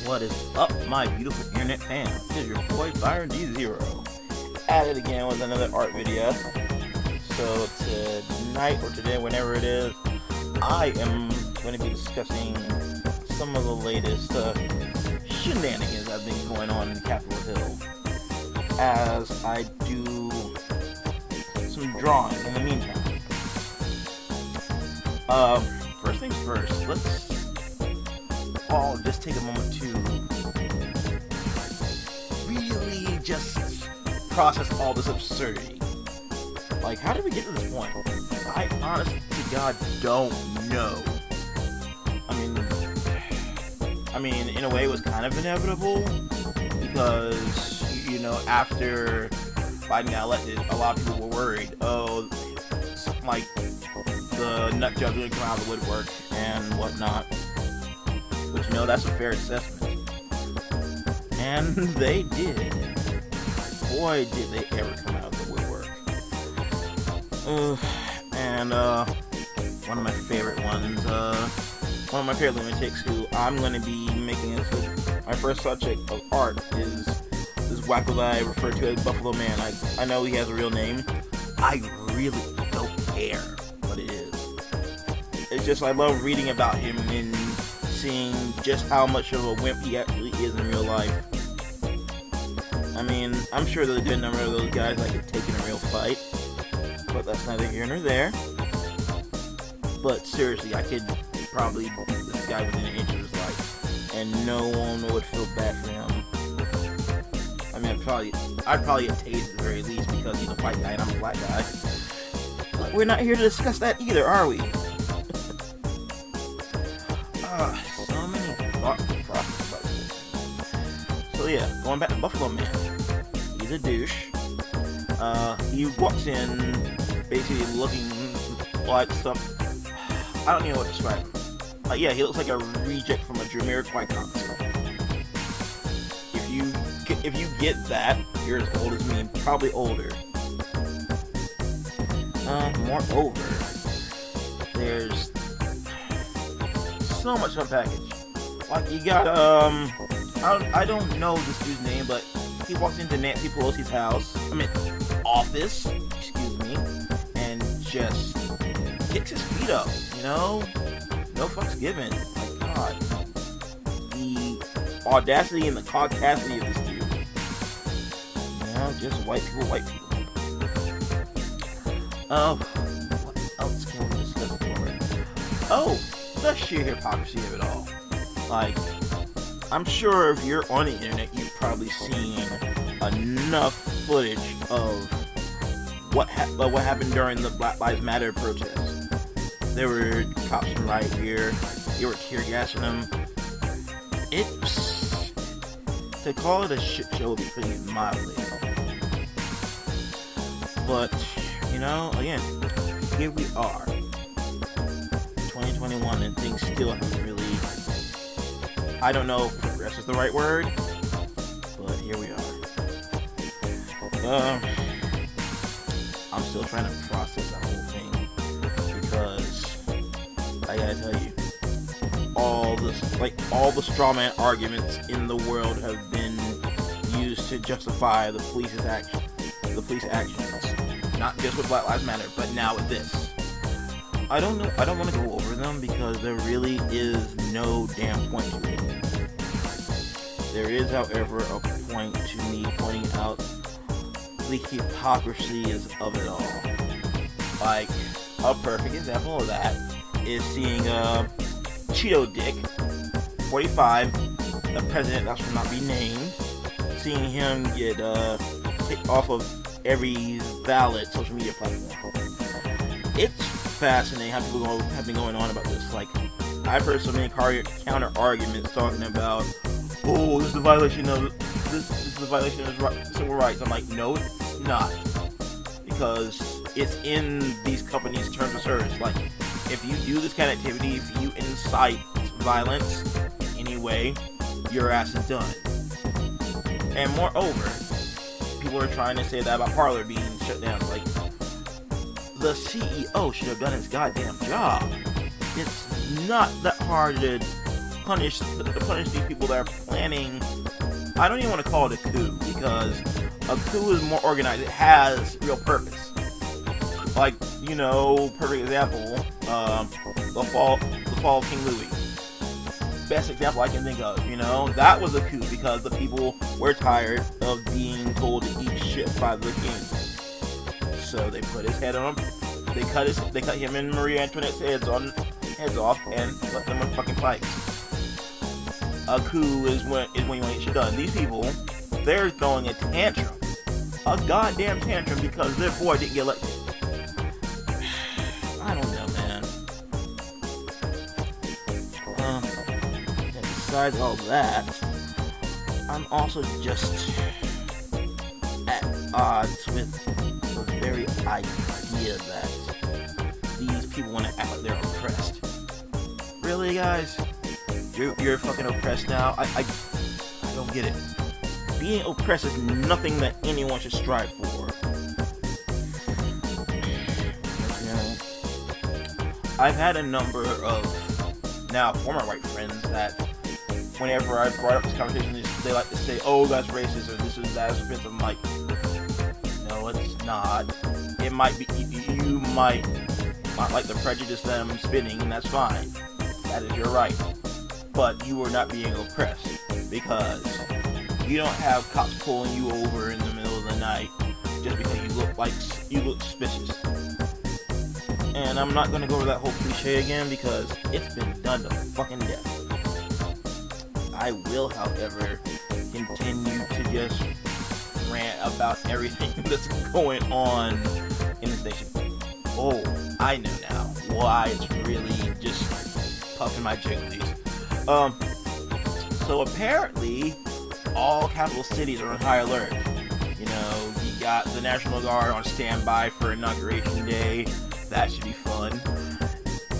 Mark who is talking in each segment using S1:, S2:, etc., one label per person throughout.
S1: What is up, my beautiful internet fans? It is your boy Byron D0 at it again with another art video. So tonight or today, whenever it is, I am going to be discussing some of the latest shenanigans that have been going on in Capitol Hill, as I do some drawing in the meantime. First things first, let's all just take a moment to really just process all this absurdity. Like, how did we get to this point? I honest to God don't know. I mean, in a way, it was kind of inevitable because, you know, after Biden got elected, a lot of people were worried. Oh, like the nut job's going to come out of the woodwork and whatnot. But you know, that's a fair assessment. And they did. Boy, did they ever come out of the woodwork. And one of my favorite ones, one of my favorite lunatics who I'm going to be making as my first subject of art is this wacko that I refer to as Buffalo Man. I know he has a real name. I really don't care what it is. It's just I love reading about him and seeing just how much of a wimp he actually is in real life. I mean, I'm sure there's a good number of those guys I could take in a real fight, but that's neither here nor there. But seriously, I could probably beat this guy within an inch of his life, and no one would feel bad for him. I mean, I'd probably get tased at the very least because he's a white guy and I'm a black guy. But we're not here to discuss that either, are we? So many thoughts to process about this. So yeah, going back to Buffalo Man. He's a douche. He walks in basically looking like some... I don't even know what to describe him. Yeah, he looks like a reject from a Jamiroquai concert. If you get that, you're as old as me, probably older. Moreover, there's so much unpackaged. Like, you got, I don't know this dude's name, but he walks into Nancy Pelosi's office, excuse me, and just kicks his feet up, you know? No fucks given. My God. The audacity and the caucasity of this dude. You know, just white people, white people. What else can we discuss for it? Oh, the sheer hypocrisy of it all. Like, I'm sure if you're on the internet, you've probably seen enough footage of what happened during the Black Lives Matter protests. There were cops from Riot here. They were tear gassing them. To call it a shit show would be pretty mildly. But, you know, again, here we are. 2021 and things still haven't really, I don't know if progress is the right word, but here we are. I'm still trying to process that whole thing, because I gotta tell you, all the straw man arguments in the world have been used to justify the police actions, not just with Black Lives Matter, but now with this. I don't want to go over them because there really is no damn point to it. There is, however, a point to me pointing out the hypocrisy of it all. Like, a perfect example of that is seeing Cheeto Dick, 45, the president that should not be named, seeing him get kicked off of every valid social media platform. It's fascinating how people have been going on about this. Like, I've heard so many counter arguments talking about, oh, this is a violation of civil rights. I'm like, no, it's not, because it's in these companies' terms of service. Like, if you do this kind of activity, if you incite violence in any way, your ass is done. And moreover, people are trying to say that about Parler being shut down. Like, the CEO should have done his goddamn job. It's not that hard to punish these people that are planning. I don't even want to call it a coup, because a coup is more organized. It has real purpose. Like, you know, perfect example, the fall of King Louis. Best example I can think of, you know, that was a coup because the people were tired of being told to eat shit by the king. So they put his head on him. They cut him and Marie Antoinette's heads off and let them on fucking pikes. A coup is when you want to get shit done. These people, they're throwing a tantrum, a goddamn tantrum, because their boy didn't get elected. I don't know, man. Besides all that, I'm also just at odds with the very idea that these people want to act like they're oppressed. Really, guys? You're fucking oppressed now? I don't get it. Being oppressed is nothing that anyone should strive for. You know, I've had a number of now former white friends that whenever I brought up this conversation, they like to say, "Oh, that's racist," or "This is that is offensive." I'm like, no, it's not. It might be. You might like the prejudice that I'm spinning, and that's fine. That is your right. But you are not being oppressed, because you don't have cops pulling you over in the middle of the night just because you look suspicious. And I'm not gonna go over that whole cliche again because it's been done to fucking death. I will, however, continue to just rant about everything that's going on in this nation. Oh, I know now why it's really just puffing my jigglies. So apparently, all capital cities are on high alert. You know, you got the National Guard on standby for Inauguration Day. That should be fun.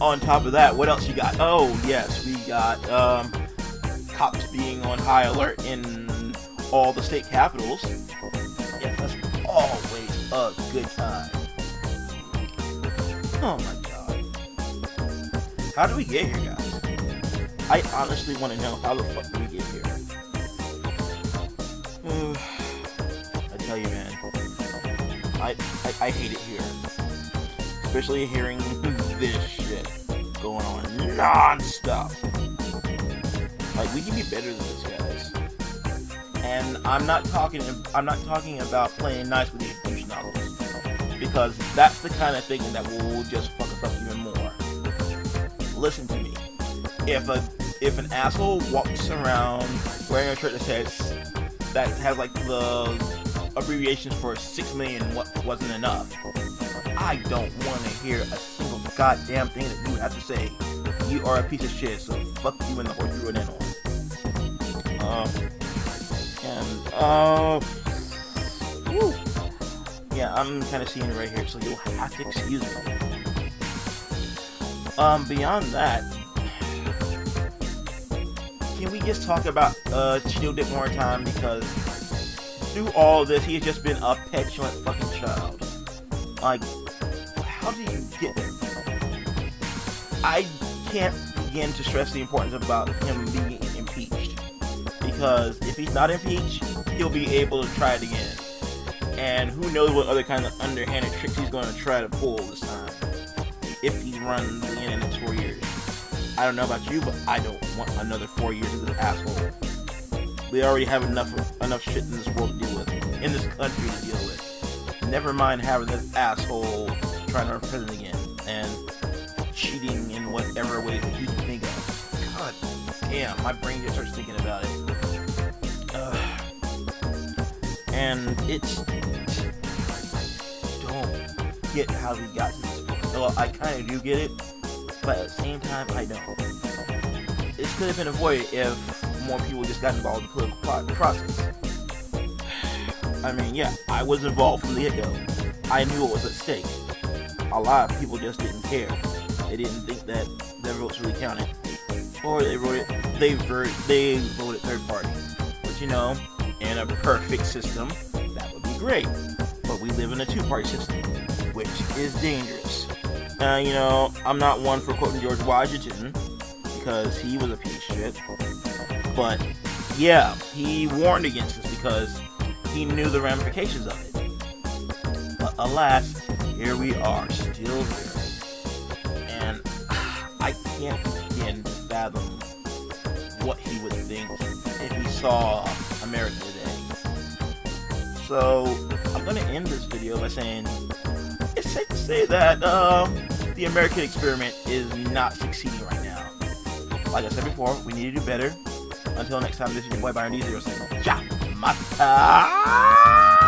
S1: On top of that, what else you got? Oh, yes, we got, cops being on high alert in all the state capitals. Yeah, that's always a good time. Oh my god. How do we get here, guys? I honestly want to know, how the fuck did we get here? I tell you, man, I hate it here. Especially hearing this shit going on non-stop. Like, we can be better than this, guys. And I'm not talking about playing nice with these douche novels, because that's the kind of thing that will just fuck us up even more. Listen to me. If an asshole walks around wearing a shirt that has like the abbreviations for 6 million wasn't enough, I don't want to hear a single goddamn thing that you have to say. You are a piece of shit, so fuck you and the horse you rode in on. Woo. Yeah, I'm kind of seeing it right here, so you'll have to excuse me. Beyond that, can we just talk about Cheeto Dick one more time? Because through all this, he has just been a petulant fucking child. Like, how do you get there? I can't begin to stress the importance about him being impeached. Because if he's not impeached, he'll be able to try it again. And who knows what other kind of underhanded tricks he's going to try to pull this time. If he runs again in the next 4 years. I don't know about you, but I don't want another 4 years of this asshole. We already have enough shit in this world to deal with. In this country to deal with. Never mind having this asshole trying to run president again. And cheating in whatever ways that he can think of. God damn, my brain just starts thinking about it. And it's... don't get how we got to this point. Well, I kind of do get it, but at the same time, I don't. This could have been avoided if more people just got involved in the political process. I mean, yeah, I was involved from the get-go. I knew what was at stake. A lot of people just didn't care. They didn't think that their votes really counted. Or they voted third party. Which, you know, in a perfect system, that would be great. But we live in a two-party system, which is dangerous. You know, I'm not one for quoting George Washington, because he was a piece of shit. But yeah, he warned against this because he knew the ramifications of it. But alas, here we are, still here. And I can't begin to fathom what he would think if he saw America today. So I'm gonna end this video by saying it's safe to say that the American experiment is not succeeding right now. Like I said before, we need to do better. Until next time, this is your boy Byron D07. Ciao, mata.